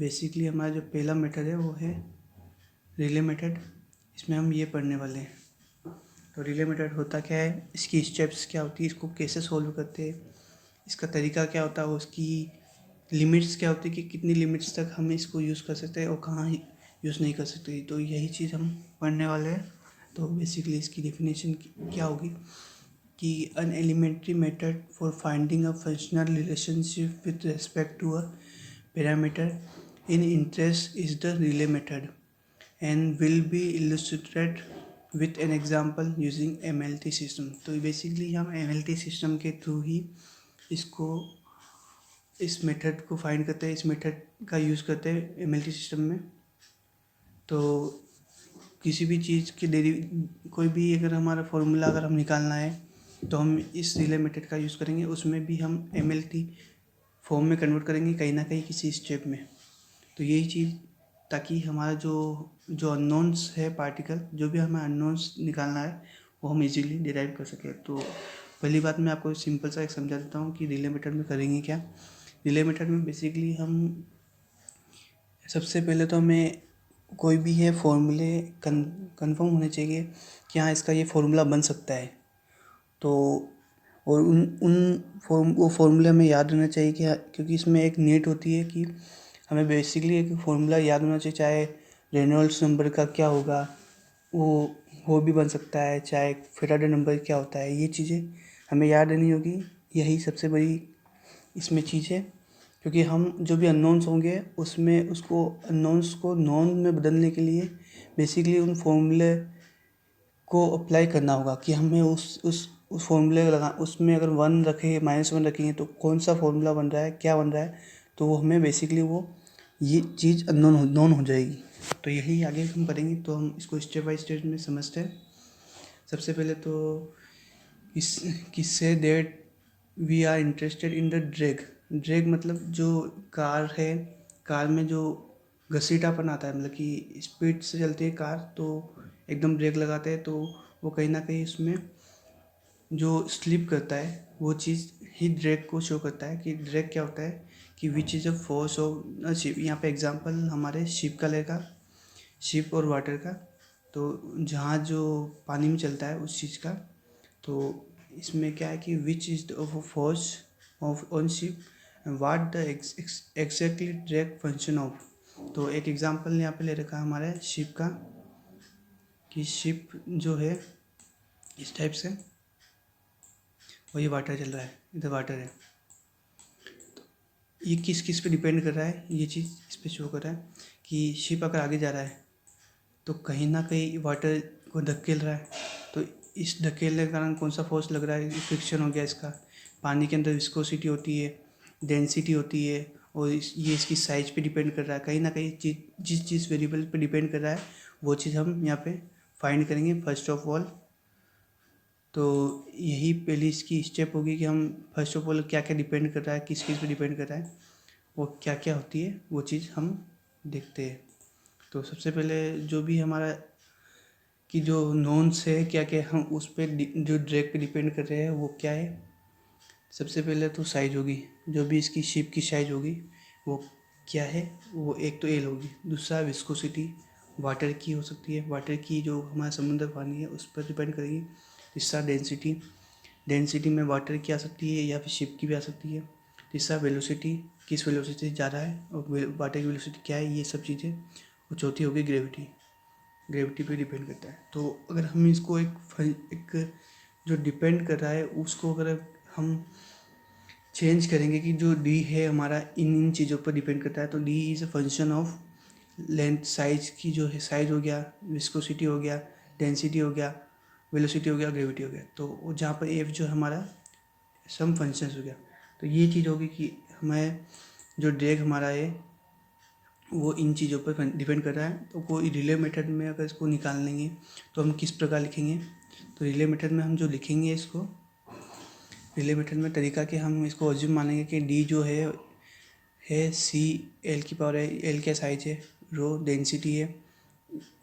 Basically हमारा जो पहला मेथड है वो है रिले मेथड। इसमें हम ये पढ़ने वाले हैं। तो रिले मेथड होता क्या है, इसकी स्टेप्स क्या होती है, इसको कैसे सोल्व करते हैं, इसका तरीका क्या होता है, उसकी लिमिट्स क्या होती है कि कितनी लिमिट्स तक हम इसको यूज़ कर सकते हैं और कहाँ यूज़ नहीं कर सकते। तो यही चीज़ हम पढ़ने वाले हैं। तो बेसिकली इसकी डेफिनेशन क्या होगी कि an elementary method for finding a functional relationship with respect to a parameter in interest is the relay method and will be illustrated with an example using MLT system। तो basically हम MLT system के through ही इसको इस method को find करते हैं, इस method का यूज़ करते हैं MLT सिस्टम में। तो किसी भी चीज़ की कोई भी अगर हमारा फॉर्मूला अगर हम निकालना है तो हम इस रिले मेथड का यूज़ करेंगे। उसमें भी हम MLT फॉर्म में कन्वर्ट करेंगे कहीं ना कहीं किसी स्टेप में। तो यही चीज़ ताकि हमारा जो अननोन्स है पार्टिकल, जो भी हमें अननोन्स निकालना है वो हम इजीली डिराइव कर सकें। तो पहली बात मैं आपको सिंपल सा एक समझा देता हूँ कि रिले मेथड में करेंगे क्या। रिले मेथड में बेसिकली हम सबसे पहले तो हमें कोई भी है फॉर्मूले कंफर्म होने चाहिए कि हाँ इसका ये फॉर्मूला बन सकता है। तो और वो फॉर्मूले हमें याद होना चाहिए कि क्योंकि इसमें एक नीड होती है कि हमें बेसिकली एक फॉर्मूला याद होना चाहिए, चाहे रेनॉल्ड्स नंबर का क्या होगा वो भी बन सकता है, चाहे फेराडे नंबर क्या होता है, ये चीज़ें हमें याद रहनी होगी। यही सबसे बड़ी इसमें चीज़ है, क्योंकि हम जो भी अननोन्स होंगे उसमें उसको अननोन्स को नोन में बदलने के लिए बेसिकली उन फॉर्मूले को अप्लाई करना होगा कि हमें उस फॉर्मूले लगा, उसमें अगर 1 रखें -1 रखेंगे तो कौन सा फॉर्मूला बन रहा है, क्या बन रहा है, तो वो हमें बेसिकली वो ये चीज़ नोन हो जाएगी। तो यही आगे हम करेंगे। तो हम इसको स्टेप बाय स्टेप में समझते हैं। सबसे पहले तो किससे that we are interested in the drag मतलब जो कार है, कार में जो घसीटापन आता है, मतलब कि स्पीड से चलती है कार तो एकदम ब्रेक लगाते हैं तो वो कहीं ना कहीं उसमें जो स्लिप करता है वो चीज़ ही ड्रैग को शो करता है। कि ड्रैग क्या होता है कि which is a force of ship. यहाँ पे एग्जांपल हमारे शिप का लेगा, शिप और वाटर का। तो जहाँ जो पानी में चलता है उस चीज़ का, तो इसमें क्या है कि which is the force of on ship what the exactly drag function of. तो एक एग्जांपल यहाँ पे ले रखा है हमारे शिप का कि शिप जो है इस टाइप से, और ये वाटर चल रहा है, इधर वाटर है। तो ये किस पे डिपेंड कर रहा है, ये चीज़ इस पे शो कर रहा है कि शिप अगर आगे जा रहा है तो कहीं ना कहीं वाटर को धकेल रहा है। तो इस धकेलने के कारण कौन सा फोर्स लग रहा है, फ्रिक्शन हो गया इसका। पानी के अंदर विस्कोसिटी होती है, डेंसिटी होती है, और ये इसकी साइज पे डिपेंड कर रहा है। कहीं ना कहीं जिस जिस वेरिएबल पे डिपेंड कर रहा है वो चीज़ हम यहाँ पे फाइंड करेंगे फर्स्ट ऑफ ऑल। तो यही पहली इसकी स्टेप होगी कि हम फर्स्ट ऑफ ऑल क्या क्या डिपेंड कर रहा है, किस चीज़ पे डिपेंड कर रहा है, वो क्या क्या होती है वो चीज़ हम देखते हैं। तो सबसे पहले जो भी हमारा कि जो नोन्स है क्या क्या हम उस पर जो ड्रैग पे डिपेंड कर रहे हैं वो क्या है। सबसे पहले तो साइज होगी, जो भी इसकी शिप की साइज होगी वो क्या है, वो एक तो एल होगी। दूसरा विस्कोसिटी वाटर की हो सकती है, वाटर की जो हमारा समुद्र पानी है उस पर डिपेंड करेगी। तीसरा डेंसिटी, डेंसिटी में वाटर की आ सकती है या फिर शिप की भी आ सकती है। तीसरा वेलोसिटी, किस वेलोसिटी से जा रहा है और वाटर की वेलोसिटी क्या है, ये सब चीज़ें। और चौथी होगी ग्रेविटी, ग्रेविटी पे डिपेंड करता है। तो अगर हम इसको एक जो डिपेंड कर रहा है उसको अगर हम चेंज करेंगे कि जो डी है हमारा इन चीज़ों पर डिपेंड करता है, तो D is a function of length, size की जो है, साइज हो गया, विस्कोसिटी हो गया, डेंसिटी हो गया, वेलोसिटी हो गया, ग्रेविटी हो गया। तो जहाँ पर एफ जो हमारा सम फंक्शंस हो गया। तो ये चीज़ होगी कि हमें जो ड्रैग हमारा है वो इन चीज़ों पर डिपेंड कर रहा है। तो कोई रिले मेथड में अगर इसको निकाल लेंगे तो हम किस प्रकार लिखेंगे। तो रिले मेथड में हम जो लिखेंगे इसको, रिले मेथड में तरीका कि हम इसको अज्यूम मानेंगे कि डी जो है सी एल की पावर है, एल क्या साइज है, रो डेंसिटी है,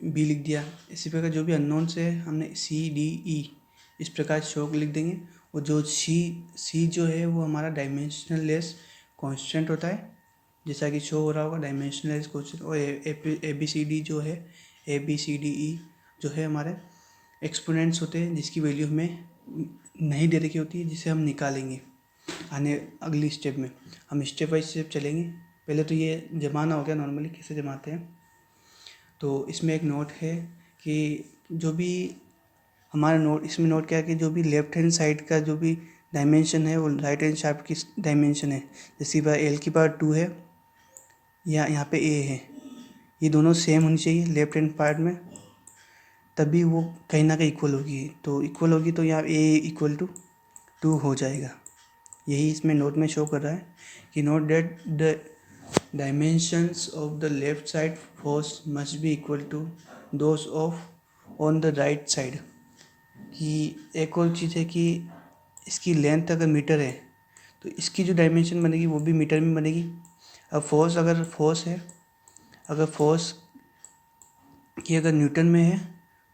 बी लिख दिया। इसी प्रकार जो भी अननोन्स है हमने सी डी ई इस प्रकार शो लिख देंगे। और जो सी जो है वो हमारा डायमेंशनल लेस कांस्टेंट होता है, जैसा कि शो हो रहा होगा डायमेंशनलाइज क्वेश्चन। और ए बी सी डी जो है, A B C D E जो है हमारे एक्सपोनेंट्स होते हैं जिसकी वैल्यू हमें नहीं दे रखी होती है, जिसे हम निकालेंगे आने अगली स्टेप में। हम स्टेप बाई स्टेप चलेंगे। पहले तो ये जमाना हो गया नॉर्मली कैसे जमाते हैं। तो इसमें एक नोट है कि जो भी हमारा नोट, इसमें नोट क्या है कि जो भी लेफ्ट हैंड साइड का जो भी डायमेंशन है वो राइट हैंड साइड की डायमेंशन है। जैसे बार एल की पावर 2 है या यहाँ पे ए है, ये दोनों सेम होनी चाहिए लेफ्ट हैंड पार्ट में, तभी वो कहीं ना कहीं इक्वल होगी। तो इक्वल होगी तो यहाँ ए इक्वल टू 2 हो जाएगा। यही इसमें नोट में शो कर रहा है कि note that the dimensions of the left side force must be equal to those of on the right side. कि एक और चीज़ है कि इसकी लेंथ अगर मीटर है तो इसकी जो डायमेंशन बनेगी वो भी मीटर में बनेगी। अब फोर्स अगर फोर्स की अगर न्यूटन में है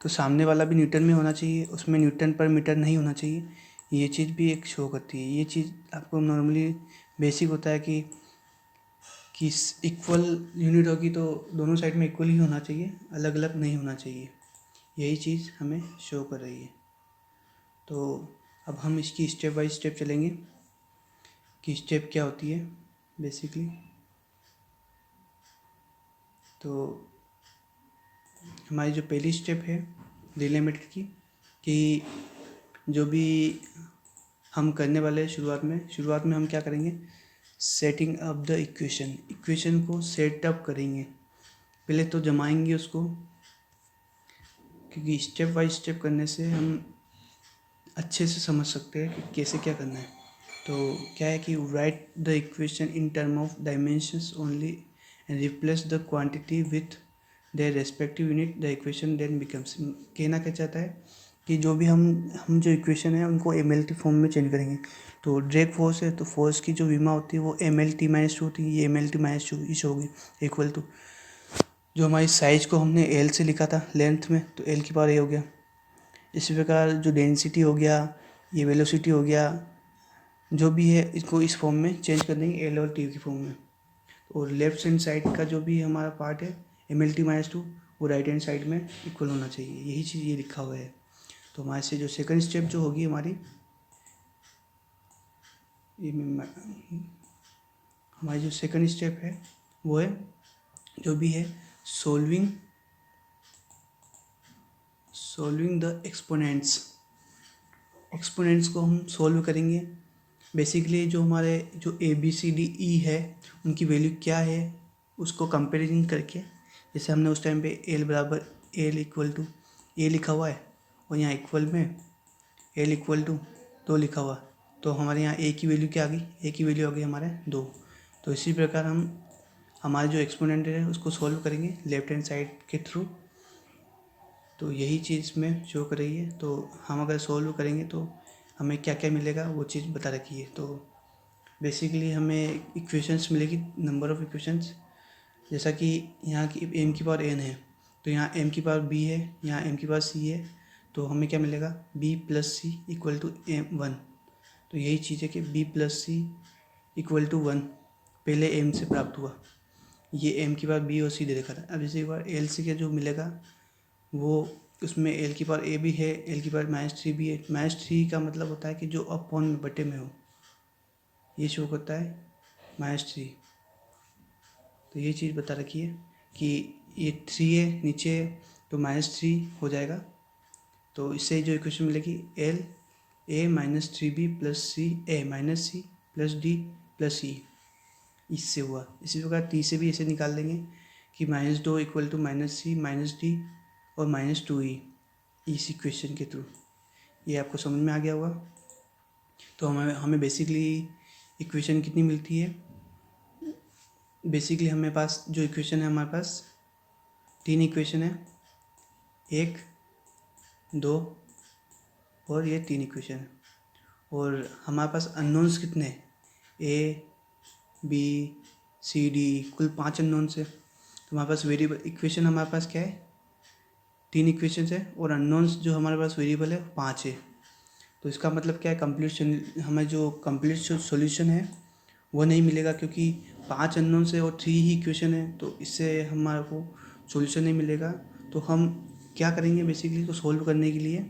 तो सामने वाला भी न्यूटन में होना चाहिए, उसमें न्यूटन पर मीटर नहीं होना चाहिए। ये चीज़ भी एक शो करती है। ये चीज़ आपको नॉर्मली बेसिक होता है कि इक्वल यूनिट होगी तो दोनों साइड में इक्वल ही होना चाहिए, अलग अलग नहीं होना चाहिए। यही चीज़ हमें शो कर रही है। तो अब हम इसकी स्टेप बाय स्टेप चलेंगे कि स्टेप क्या होती है बेसिकली। तो हमारी जो पहली स्टेप है रिले मेथड की, कि जो भी हम करने वाले हैं शुरुआत में हम क्या करेंगे, सेटिंग अप द इक्वेशन को सेटअप करेंगे। पहले तो जमाएंगे उसको, क्योंकि स्टेप बाय स्टेप करने से हम अच्छे से समझ सकते हैं कि कैसे क्या करना है। तो क्या है कि write the equation in term of dimensions only and replace the quantity with their respective unit, the equation then becomes. कहना क्या चाहता है कि जो भी हम जो इक्वेशन है उनको MLT फॉर्म में चेंज करेंगे। तो ड्रैग फोर्स है तो फोर्स की जो विमा होती है वो MLT-2 होती है, ये MLT-2 इस होगी इक्वल टू जो हमारी साइज को हमने L से लिखा था लेंथ में, तो L की पावर A हो गया। इसी प्रकार जो डेंसिटी हो गया, ये वेलोसिटी हो गया, जो भी है इसको इस फॉर्म में चेंज कर देंगे L और T की फॉर्म में। और लेफ्ट हैंड साइड का जो भी हमारा पार्ट है MLT-2 वो राइट हैंड साइड में इक्वल होना चाहिए। यही चीज़ ये लिखा हुआ है। तो हमारे से जो सेकंड स्टेप जो होगी हमारी जो सेकंड स्टेप है वो है जो भी है सोल्विंग द एक्सपोनेंट्स को हम सोल्व करेंगे। बेसिकली जो हमारे जो ABCDE है उनकी वैल्यू क्या है उसको कंपेरिजन करके, जैसे हमने उस टाइम पे L इक्वल टू A लिखा हुआ है और यहाँ इक्वल में L इक्वल टू 2 लिखा हुआ, तो हमारे यहाँ A की वैल्यू क्या आ गई, A की वैल्यू आ गई हमारे 2। तो इसी प्रकार हम हमारे जो एक्सपोनेंट है उसको सॉल्व करेंगे लेफ्ट हैंड साइड के थ्रू। तो यही चीज़ में शो कर रही है। तो हम अगर सॉल्व करेंगे तो हमें क्या क्या मिलेगा वो चीज़ बता रखी है। तो बेसिकली हमें इक्वेशंस मिलेगी, नंबर ऑफ़ इक्वेशंस, जैसा कि यहाँ की m की पावर n है तो यहाँ m की पावर b है, यहाँ m की पावर c है, तो हमें क्या मिलेगा b plus C equal to 1। तो यही चीज़ है कि b plus C equal to 1 पहले m से प्राप्त हुआ। ये m की पावर b और c दे रखा था। अब इसी बार एल सी का जो मिलेगा वो उसमें L की पावर A भी है, L की पावर -3 भी है। -3 का मतलब होता है कि जो अपॉन में बटे में हो, ये शो करता है -3। तो ये चीज़ बता रखी है कि ये 3 है नीचे तो -3 हो जाएगा। तो इससे जो इक्वेशन मिलेगी L A -3B plus C A minus C plus D plus E, इससे हुआ। इसी प्रकार T से भी ऐसे निकाल लेंगे कि -2 इक्वल टू -C -D और -2E इस इक्वेशन के थ्रू। ये आपको समझ में आ गया होगा। तो हमें बेसिकली इक्वेशन कितनी मिलती है, बेसिकली हमारे पास जो इक्वेशन है हमारे पास 3 इक्वेशन है, 1 2 और ये 3 इक्वेशन है। और हमारे पास अननोन्स कितने हैं, A B C D कुल 5 अननोन्स है। तो हमारे पास वेरिएबल इक्वेशन हमारे पास क्या है 3 इक्वेशन है और अननोन्स जो हमारे पास वेरिएबल है 5 है। तो इसका मतलब क्या है हमें जो कंप्लीट सॉल्यूशन है वो नहीं मिलेगा, क्योंकि 5 अननोन है और 3 ही इक्वेशन है, तो इससे हमारे को सॉल्यूशन नहीं मिलेगा। तो हम क्या करेंगे, बेसिकली इसको सोल्व करने के लिए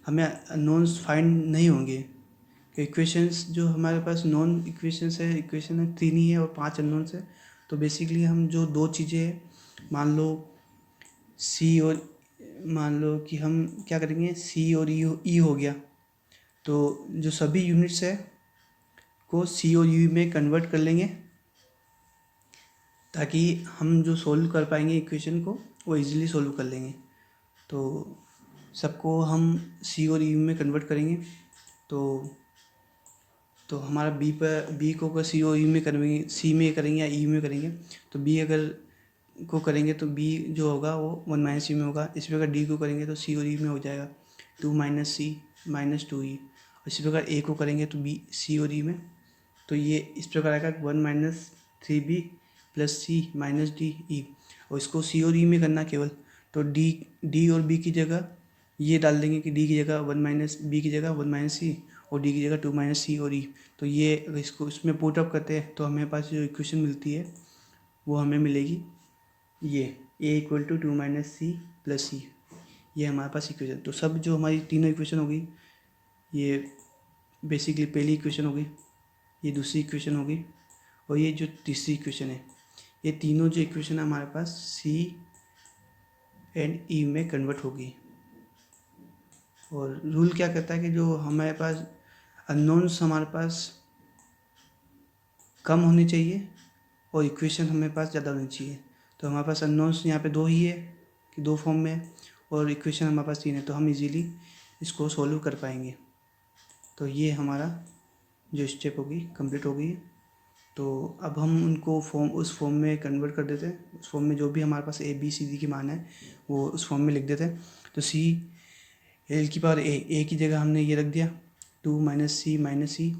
हमें अननोन्स फाइंड नहीं होंगे। इक्वेशंस जो हमारे पास नॉन इक्वेशंस है, इक्वेशन है 3 ही है और 5 अननोन्स है। तो बेसिकली हम जो 2 चीज़ें हैं, मान लो सी और मान लो कि हम क्या करेंगे, सी और ई हो गया, तो जो सभी यूनिट्स है को सी और यू में कन्वर्ट कर लेंगे, ताकि हम जो सोल्व कर पाएंगे इक्वेशन को वो इजीली सोल्व कर लेंगे। तो सबको हम सी और यू में कन्वर्ट करेंगे, तो हमारा बी को अगर सी और यू में करेंगे, सी में करेंगे या ई में करेंगे, तो बी अगर को करेंगे तो बी जो होगा वो 1 माइनस सी में होगा। इसी प्रकार डी को करेंगे तो सी और ई में हो जाएगा 2 माइनस सी माइनस 2 ई। इसी प्रकार ए को करेंगे तो बी सी और ई में, तो ये इस प्रकार आएगा 1 माइनस 3b प्लस सी माइनस डी ई। और इसको सी और ई में करना केवल, तो डी और बी की जगह ये डाल देंगे कि डी की जगह 1 माइनस बी की जगह 1 माइनस सी और डी की जगह 2 माइनस सी और ई। तो ये अगर इसको इसमें पुट अप करते हैं तो हमें पास जो इक्वेशन मिलती है वो हमें मिलेगी ये A equal to 2 minus C plus C. ये हमारे पास इक्वेशन, तो सब जो हमारी तीनों इक्वेशन होगी, ये बेसिकली पहली इक्वेशन होगी, ये दूसरी इक्वेशन होगी और ये जो तीसरी इक्वेशन है, ये तीनों जो इक्वेशन है हमारे पास सी एंड ई में कन्वर्ट होगी। और रूल क्या कहता है कि जो हमारे पास अननोन्स हमारे पास कम होनी चाहिए और इक्वेशन हमारे पास ज़्यादा होनी चाहिए। तो हमारे पास अननोन्स यहाँ पे 2 ही है कि 2 फॉर्म में है, और इक्वेशन हमारे पास 3 है, तो हम इजीली इसको सॉल्व कर पाएंगे। तो ये हमारा जो स्टेप होगी कंप्लीट हो गई है। तो अब हम उनको उस फॉर्म में कन्वर्ट कर देते हैं। उस फॉर्म में जो भी हमारे पास ए बी सी डी की मान है वो उस फॉर्म में लिख देते हैं। तो सी एल की पावर ए की जगह हमने ये रख दिया 2 माइनस सी,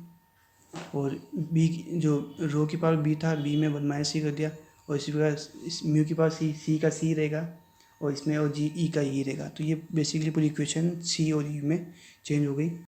और बी जो रो की पावर बी था, बी में 1 माइनस सी कर दिया, और इसी प्रकार इस म्यू की पावर सी का सी रहेगा, और इसमें और जी ई का ई रहेगा। तो ये बेसिकली पूरी इक्वेशन सी और ई में चेंज हो गई।